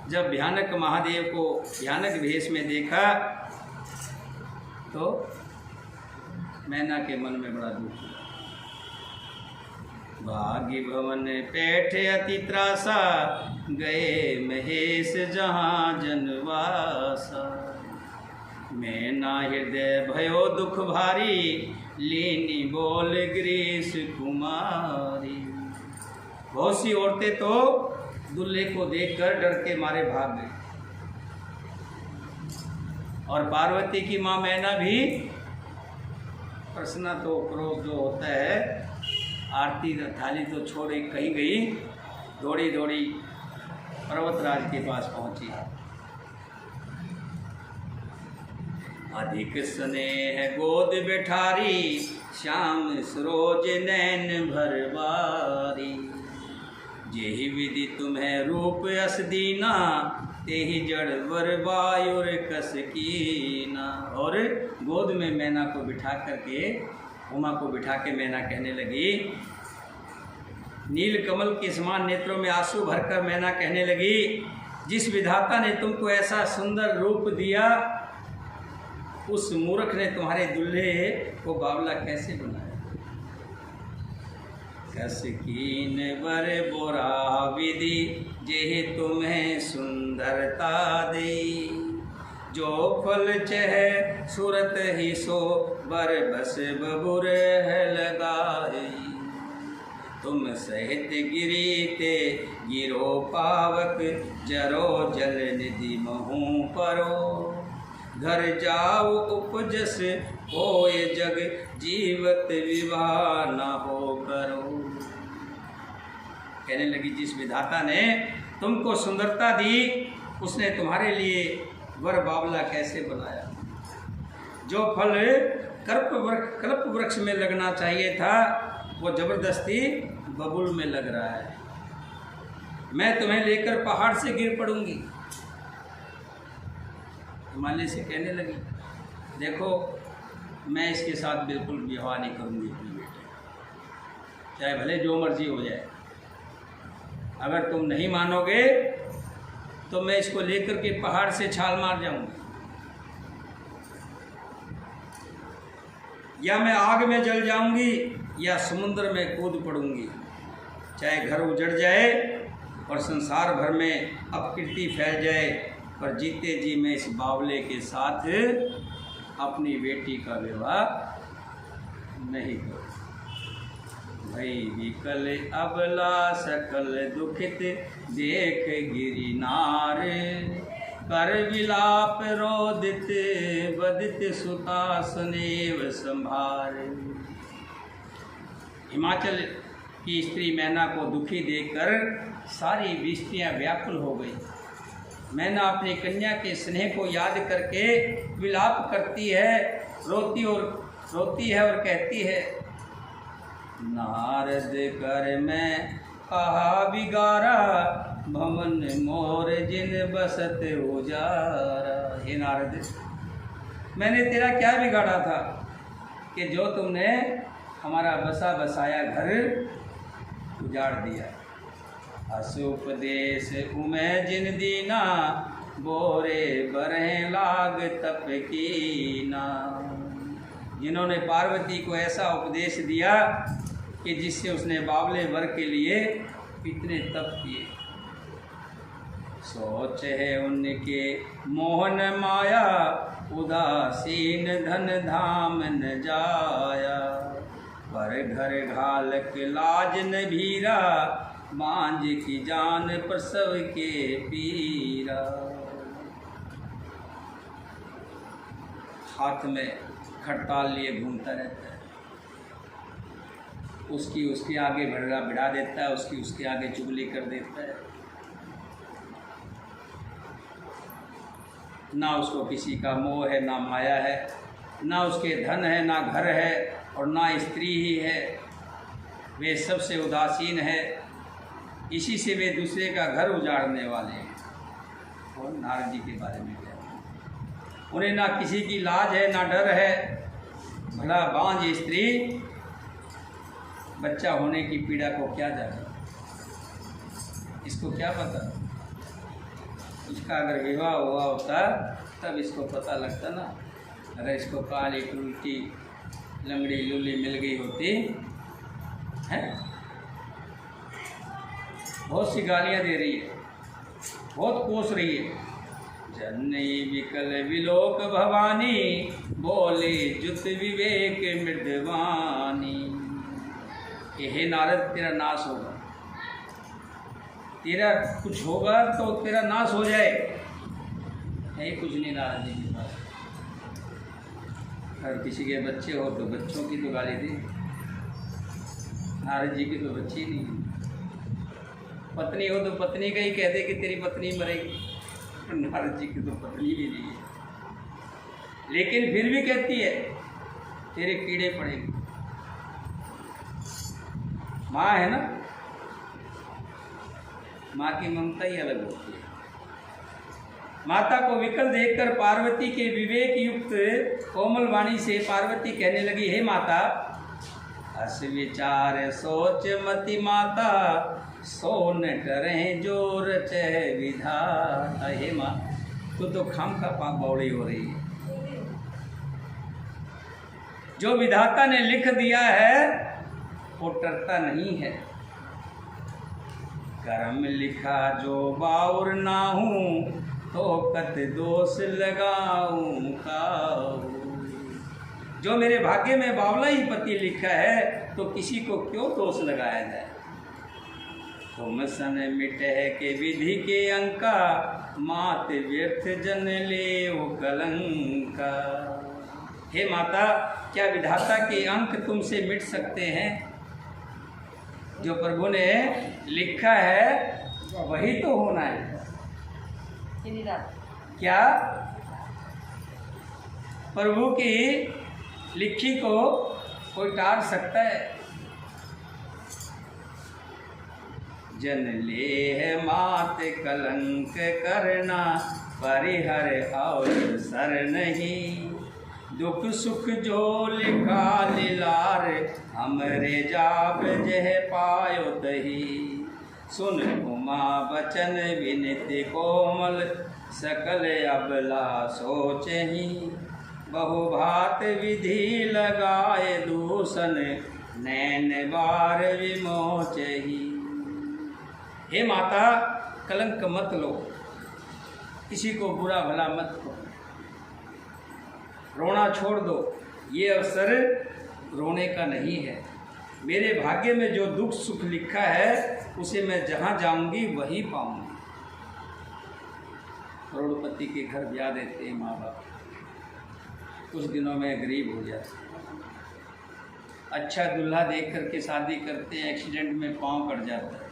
जब भयानक महादेव को भयानक भेष में देखा तो मैना के मन में बड़ा दुख हुआ। भाग्य भवन पैठ अति त्रासा, गए महेश जहाँ जनवासा। मैना हृदय भयो दुख भारी, लीनी बोल ग्रीस कुमारी। बहुत सी औरतें तो दूल्हे को देखकर डर के मारे भाग गई और पार्वती की माँ मैना भी प्रसन्न तो क्रोध जो होता है, आरती थाली तो छोड़ कहीं गई, दौड़ी दौड़ी पर्वतराज के पास पहुंची। अधिक स्नेह गोद बैठारी, श्याम सरोज नैन भरवारी। जेहि विधि तुम्हें रूप अस दीना, तेहि जड़ वर वायुर कस कीना। और गोद में मैना को बिठा करके, उमा को बिठा के मैना कहने लगी, नील कमल के समान नेत्रों में आंसू भरकर मैना कहने लगी, जिस विधाता ने तुमको ऐसा सुंदर रूप दिया, उस मूर्ख ने तुम्हारे दूल्हे को बावला कैसे बनाया। कस कीन वर बोरा विधि, जेहि तुम्हें सुंदरता दे। जो फल चह सूरत ही सो, बर बस बबुर है लगाई। तुम सहित गिरीते गिरो पावक, जरो जल निधि महू परो। घर जाओ उपजस होए जग, जीवत विवाह न हो करो। कहने लगी, जिस विधाता ने तुमको सुंदरता दी, उसने तुम्हारे लिए वर बावला कैसे बनाया। जो फल कल्प वृक्ष में लगना चाहिए था, वो जबरदस्ती बबुल में लग रहा है। मैं तुम्हें लेकर पहाड़ से गिर पड़ूंगी। हिमालय से कहने लगी, देखो मैं इसके साथ बिल्कुल विवाह नहीं करूंगी अपने बेटे, चाहे भले जो मर्जी हो जाए। अगर तुम नहीं मानोगे तो मैं इसको लेकर के पहाड़ से छाल मार जाऊंगी, या मैं आग में जल जाऊंगी, या समुद्र में कूद पड़ूंगी। चाहे घर उजड़ जाए और संसार भर में अपकीर्ति फैल जाए, पर जीते जी मैं इस बावले के साथ अपनी बेटी का विवाह नहीं करूँ। भई विकल अबला सकल दुखित, देख गिरि नार। कर विलाप रोदित, बदित सुतासनेव संभार। हिमाचल की स्त्री मैना को दुखी देखकर सारी विस्तियाँ व्याकुल हो गई। मैना अपनी कन्या के स्नेह को याद करके विलाप करती है, रोती और रोती है और कहती है, नारद कर मैं कहा बिगारा, भवन मोर जिन बसत उजारा। हे नारद, मैंने तेरा क्या बिगाड़ा था कि जो तुमने हमारा बसा बसाया घर उजाड़ दिया। असुपदेश उमै जिन दीना, बोरे बरह लाग तप कीना। जिन्होंने पार्वती को ऐसा उपदेश दिया कि जिससे उसने बावले वर के लिए इतने तप किए। सोच है उनके मोहन माया, उदासीन धन धाम न जाया। पर घर घालक लाज न भीरा, बांझ की जान प्रसव के पीरा। हाथ में खड़ताल लिए घूमता रहता है, उसकी उसके आगे भिड़ा देता है, उसकी उसके आगे चुगली कर देता है। ना उसको किसी का मोह है, ना माया है, ना उसके धन है, ना घर है, और ना स्त्री ही है। वे सबसे उदासीन है, इसी से वे दूसरे का घर उजाड़ने वाले हैं। और नारद जी के बारे में क्या, उन्हें ना किसी की लाज है, ना डर है। भला बांझ स्त्री बच्चा होने की पीड़ा को क्या जाने, इसको क्या पता। इसका अगर विवाह हुआ होता तब इसको पता लगता ना। अगर इसको काली टूटी लंगड़ी लूली मिल गई होती है। बहुत सी गालियाँ दे रही है, बहुत कोस रही है। जननी विकल विलोक भवानी, बोले जुत विवेक मृदवानी। हे नारद, तेरा नाश होगा, तेरा कुछ होगा तो तेरा नाश हो जाए। है कुछ नहीं नारद जी के पास। अगर किसी के बच्चे हो तो बच्चों की तो गाली दी, नारद जी की तो बच्ची नहीं है। पत्नी हो तो पत्नी का ही कह दे कि तेरी पत्नी मरेगी, नारद जी की तो पत्नी भी नहीं है। लेकिन फिर भी कहती है तेरे कीड़े पड़ेंगे। माँ है ना, माँ की ममता ही अलग होती है। माता को विकल देखकर पार्वती के विवेक युक्त कोमल वाणी से पार्वती कहने लगी, हे माता, अस विचार सोच मति माता, सोन डरे जो रचे विधाता। हे माँ, तू तो खाम का पाप बौड़ी हो रही है। जो विधाता ने लिख दिया है वो टरता नहीं है। कर्म लिखा जो बाउर ना हूँ, तो कत दोष लगाऊं काहू। जो मेरे भाग्य में बावला ही पति लिखा है तो किसी को क्यों दोष लगाया जाए। तुम सन मिटे के विधि के अंका, मात व्यर्थ जन ले वो कलंका। हे माता, क्या विधाता के अंक तुमसे मिट सकते हैं? जो प्रभु ने लिखा है वही तो होना है। क्या प्रभु की लिखी को कोई टाल सकता है? जन ले है मात कलंक करना, परिहर और सर नहीं। दुख सुख जो लिखा लिलार, हमरे जाप जह पायो तही। सुन उमा बचन विनति कोमल, सकल अबला सोचही। बहुभात विधि लगाए दूषण, नैन बार विमोचही। हे माता, कलंक मत लो, किसी को बुरा भला मत करो, रोना छोड़ दो। ये अवसर रोने का नहीं है। मेरे भाग्य में जो दुख सुख लिखा है उसे मैं जहाँ जाऊंगी वही पाऊंगी। करोड़पति के घर ब्याह देते हैं माँ बाप, कुछ दिनों में गरीब हो जाते हैं। अच्छा दूल्हा देख करके शादी करते हैं, एक्सीडेंट में पाँव कट जाता है।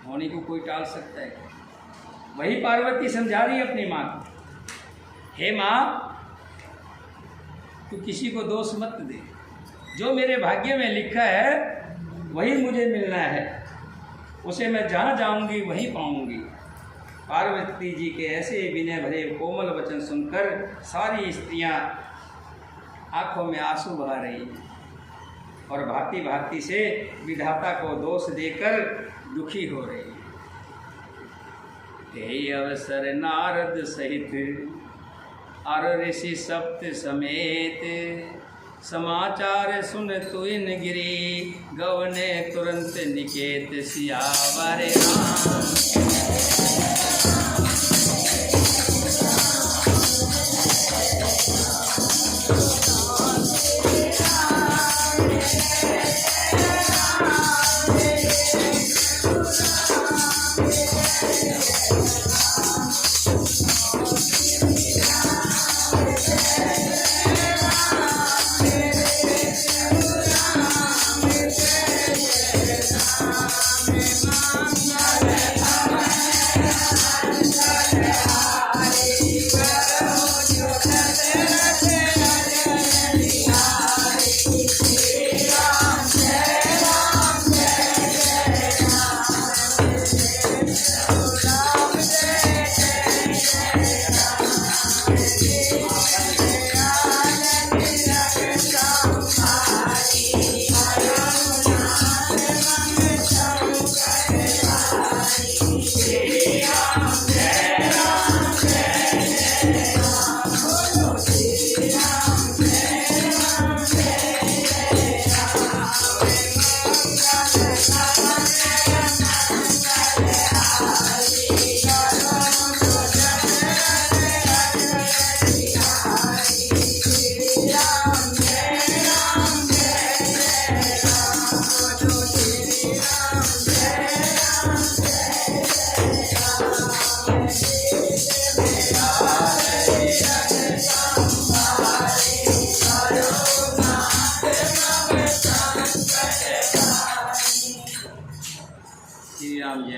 होने को कोई टाल सकता है? वही पार्वती समझा रही है अपनी माँ को, हे माँ, तू किसी को दोष मत दे, जो मेरे भाग्य में लिखा है वही मुझे मिलना है, उसे मैं जहाँ जाऊंगी वहीं पाऊंगी। पार्वती जी के ऐसे विनय भरे कोमल वचन सुनकर सारी स्त्रियां आंखों में आंसू बहा रही हैं और भांति भांति से विधाता को दोष देकर दुखी हो रही है। हे अवसर नारद सहित अर ऋषि सप्त समेत, समाचार सुन तुइन गिरी, गवने तुरंत निकेत सियावर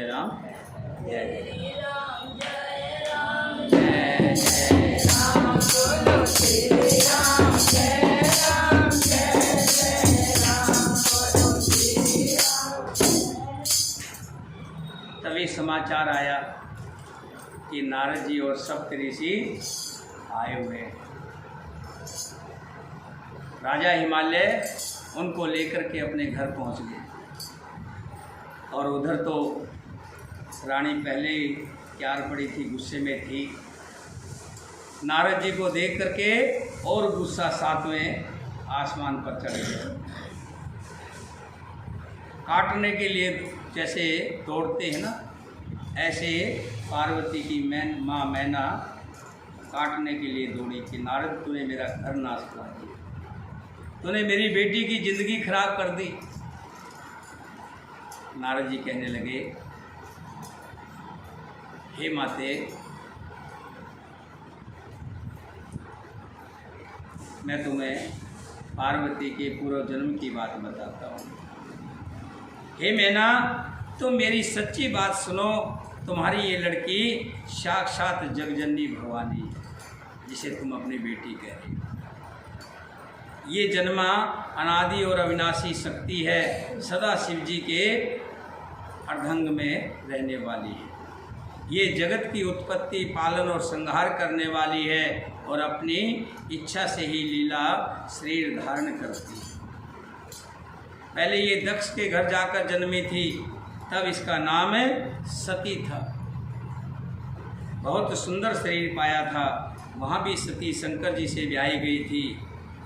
राम। समाचार आया कि नारद जी और सप्त ऋषि आए हुए। राजा हिमालय उनको लेकर के अपने घर पहुंच गए और उधर तो रानी पहले ही प्यार पड़ी थी, गुस्से में थी। नारद जी को देख करके और गुस्सा सातवें आसमान पर चढ़ गया। काटने के लिए जैसे तोड़ते हैं ना, ऐसे पार्वती की माँ मैना काटने के लिए दौड़ी कि नारद तूने मेरा घर नाश करा दिया, तूने मेरी बेटी की जिंदगी खराब कर दी। नारद जी कहने लगे, हे माते, मैं तुम्हें पार्वती के पूर्व जन्म की बात बताता हूँ। हे मैना, तुम मेरी सच्ची बात सुनो। तुम्हारी ये लड़की साक्षात जगजननी भवानी है, जिसे तुम अपनी बेटी कह रही हो। ये जन्मा अनादि और अविनाशी शक्ति है, सदा शिव जी के अर्धंग में रहने वाली है। ये जगत की उत्पत्ति, पालन और संहार करने वाली है और अपनी इच्छा से ही लीला शरीर धारण करती है। पहले ये दक्ष के घर जाकर जन्मी थी, तब इसका नाम सती था। बहुत सुंदर शरीर पाया था, वहाँ भी सती शंकर जी से ब्याही गई थी।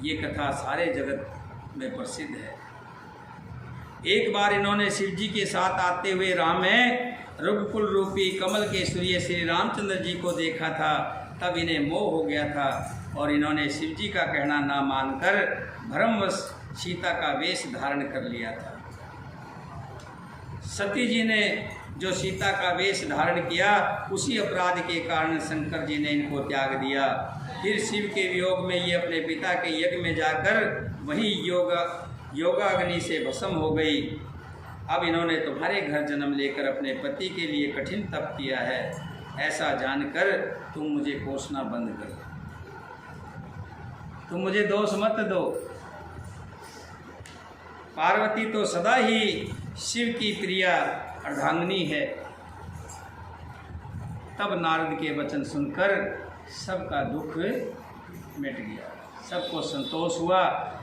ये कथा सारे जगत में प्रसिद्ध है। एक बार इन्होंने शिव जी के साथ आते हुए राह में रघुकुल रूपी कमल के सूर्य श्री रामचंद्र जी को देखा था, तब इन्हें मोह हो गया था और इन्होंने शिव जी का कहना ना मानकर भ्रमवश सीता का वेश धारण कर लिया था। सती जी ने जो सीता का वेश धारण किया, उसी अपराध के कारण शंकर जी ने इनको त्याग दिया। फिर शिव के वियोग में ये अपने पिता के यज्ञ में जाकर वही योगाग्नि से भस्म हो गई। अब इन्होंने तुम्हारे घर जन्म लेकर अपने पति के लिए कठिन तप किया है, ऐसा जानकर तुम मुझे कोसना बंद करो। तुम मुझे दोष मत दो। पार्वती तो सदा ही शिव की प्रिया अर्धांगिनी है। तब नारद के वचन सुनकर सबका दुख मिट गया, सबको संतोष हुआ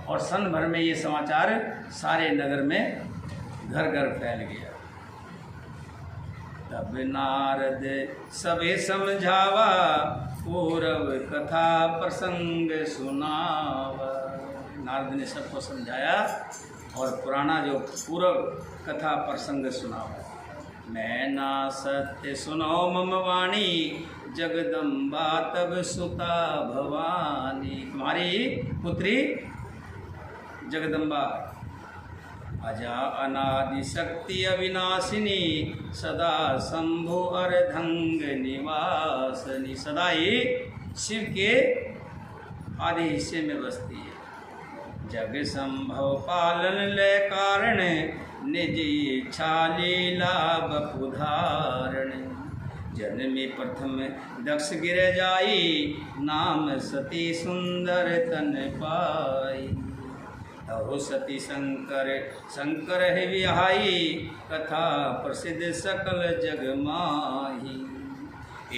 और सन भर में ये समाचार सारे नगर में घर घर फैल गया। तब नारद सबे समझावा, पूर्व कथा प्रसंग सुनावा। नारद ने सबको समझाया और पुराना जो पूर्व कथा प्रसंग सुनावा। मैं ना सत्य सुनो मम वाणी, जगदम्बा तब सुता भवानी। तुम्हारी पुत्री जगदम्बा अजा अनादि शक्ति अविनाशिनी, सदा शंभु अर्धंग निवासनी। सदा ही शिव के आधे हिस्से में बसती है। जग संभव पालन ले कारण, निज इच्छा लीला बपुधारण। जन्मी प्रथम दक्ष गिर जाई, नाम सती सुंदर तन पाई। तहो सती शंकर शंकर है विहाई, कथा प्रसिद्ध सकल जग माही।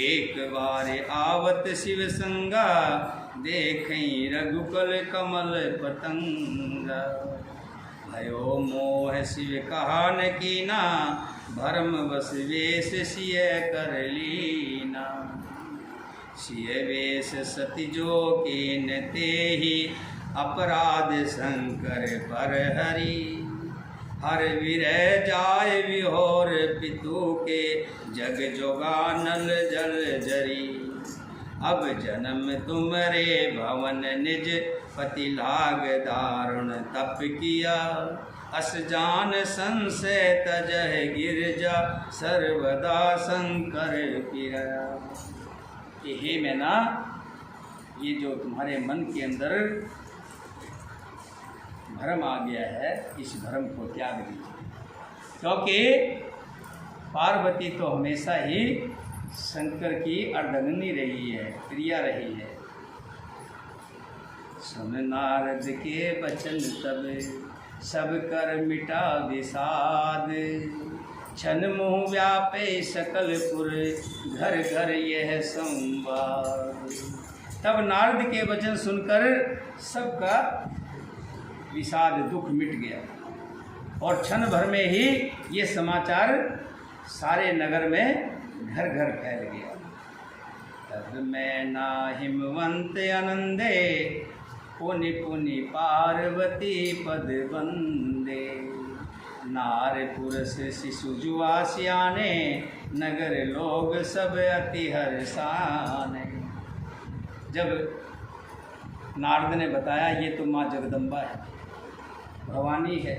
एक बार आवत शिव संगा, देखई रघुकुल कमल पतंगा। भयो मोह शिव कहा न कीना, भरम बस वेश सिय कर लीना। सिय वेश सती जो कीन तेहि, अपराध शंकर पर हरि। हर विरह जाय विहोर पितु के, जग जोगानल जल जरी। अब जन्म तुमरे भवन निज, पति लाग दारुण तप किया। अस जान संशय तजह गिरजा, सर्वदा शंकर पिया। हे मैना, ये जो तुम्हारे मन के अंदर भ्रम आ गया है, इस भ्रम को त्याग दीजिए। क्योंकि पार्वती तो हमेशा ही शंकर की अर्धांगिनी रही है, प्रिया रही है। सुन नारद के वचन तब, सब कर मिटा विषाद। छन मुँह व्यापे सकल पुर, घर घर यह संवाद। तब नारद के वचन सुनकर सबका विषाद दुख मिट गया और क्षण भर में ही ये समाचार सारे नगर में घर घर फैल गया। तब मैं ना हिमवंत आनंदे, पुनि पुनि पार्वती पद वंदे। नार पुरुष शिशु जुआ सियाने, नगर लोग सब अति हर्षाने। जब नारद ने बताया ये तो माँ जगदम्बा है, भवानी है,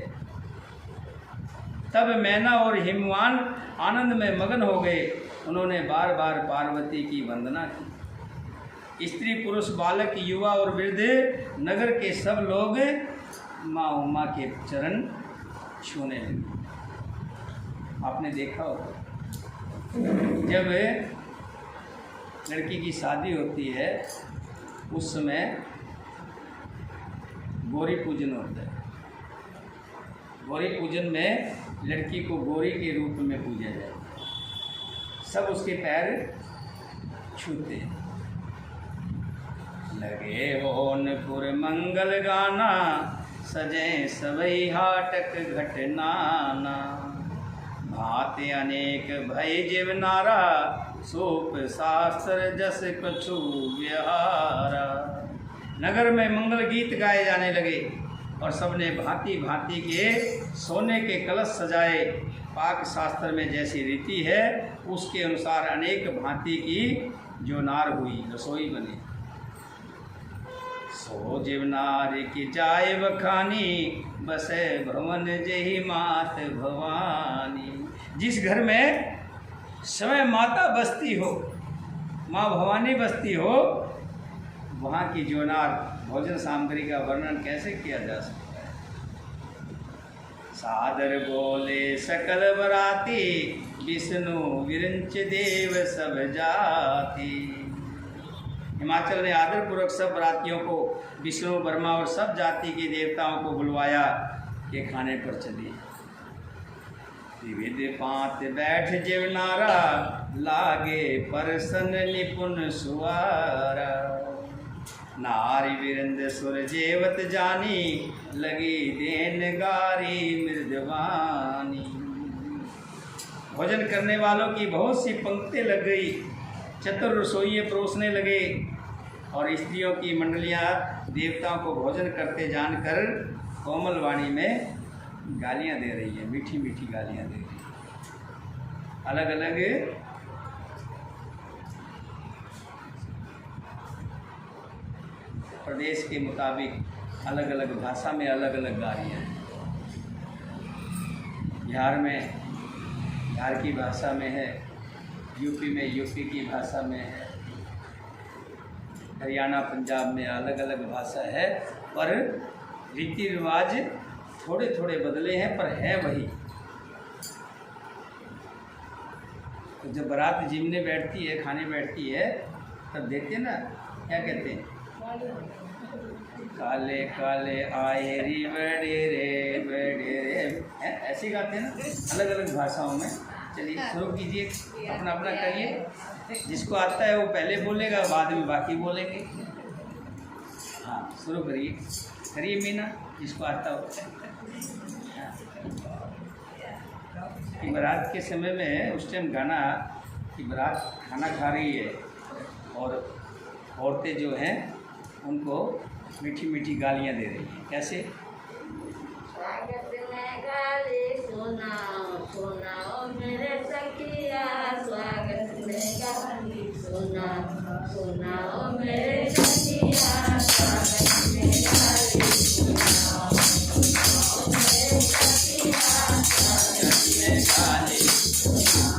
तब मैना और हिमवान आनंद में मगन हो गए। उन्होंने बार बार पार्वती की वंदना की। स्त्री पुरुष बालक युवा और वृद्ध नगर के सब लोग माँ उमा के चरण छूने लगे। आपने देखा होगा जब लड़की की शादी होती है उस समय गौरी पूजन होता है। गौरी पूजन में लड़की को गौरी के रूप में पूजा जाए, सब उसके पैर छूते। लगे होनपुर मंगल गाना, सजे सबई हाटक घटनाना। भांति अनेक भय जीव नारा, सोप शास्त्र जस कछु विहारा। नगर में मंगल गीत गाए जाने लगे और सबने भांति भांति के सोने के कलश सजाए। पाक शास्त्र में जैसी रीति है उसके अनुसार अनेक भांति की जो नार हुई, रसोई बनी। सो जीव नार की जाय बखानी, बसे भवन जही मात भवानी। जिस घर में समय माता बसती हो, माँ भवानी बसती हो, वहाँ की जो नार भोजन सामग्री का वर्णन कैसे किया जा सकता है। सादर बोले सकल बराती, विष्णु विरंच देव सब जाति। हिमाचल ने आदरपूर्वक सब बरातियों को, विष्णु, ब्रह्मा और सब जाति के देवताओं को बुलवाया कि खाने पर चलिए। विविध पात बैठ जीवनारा, लागे परसन निपुण सुवारा। नारी वीरेंद्र सुर जेवत जानी, लगी देन गारी मृदवानी। भोजन करने वालों की बहुत सी पंक्ति लग गई, चतुर रसोइये परोसने लगे और स्त्रियों की मंडलियां देवताओं को भोजन करते जानकर कोमल वाणी में गालियां दे रही है, मीठी मीठी गालियां दे रही है। अलग अलग प्रदेश के मुताबिक अलग अलग भाषा में अलग अलग गालियां हैं। बिहार में बिहार की भाषा में है, यूपी में यूपी की भाषा में है, हरियाणा पंजाब में अलग अलग भाषा है, पर रीति रिवाज थोड़े थोड़े बदले हैं, पर है वही। तो जब बारात जिमने बैठती है, खाने बैठती है, तब देखते ना क्या कहते हैं, काले काले आए री बड़े रे, ऐसे गाते हैं ना अलग अलग भाषाओं में। चलिए शुरू कीजिए, अपना अपना करिए। जिसको आता है वो पहले बोलेगा, बाद में बाकी बोलेंगे। हाँ शुरू करिए मीना, जिसको आता हो। कि बारात के समय में उस टाइम गाना कि बारात खाना खा रही है और औरतें जो हैं उनको मीठी मीठी गालियाँ दे रही हैं। कैसे? स्वागत में गाली सुनाओ सुनाओ मेरे सखिया, स्वागत में गाली सुनाओ सुनाओ मेरे सखिया, स्वागत में गाली सुनाओ सुनाओ मेरे सखिया, स्वागत में गाली सुनाओ।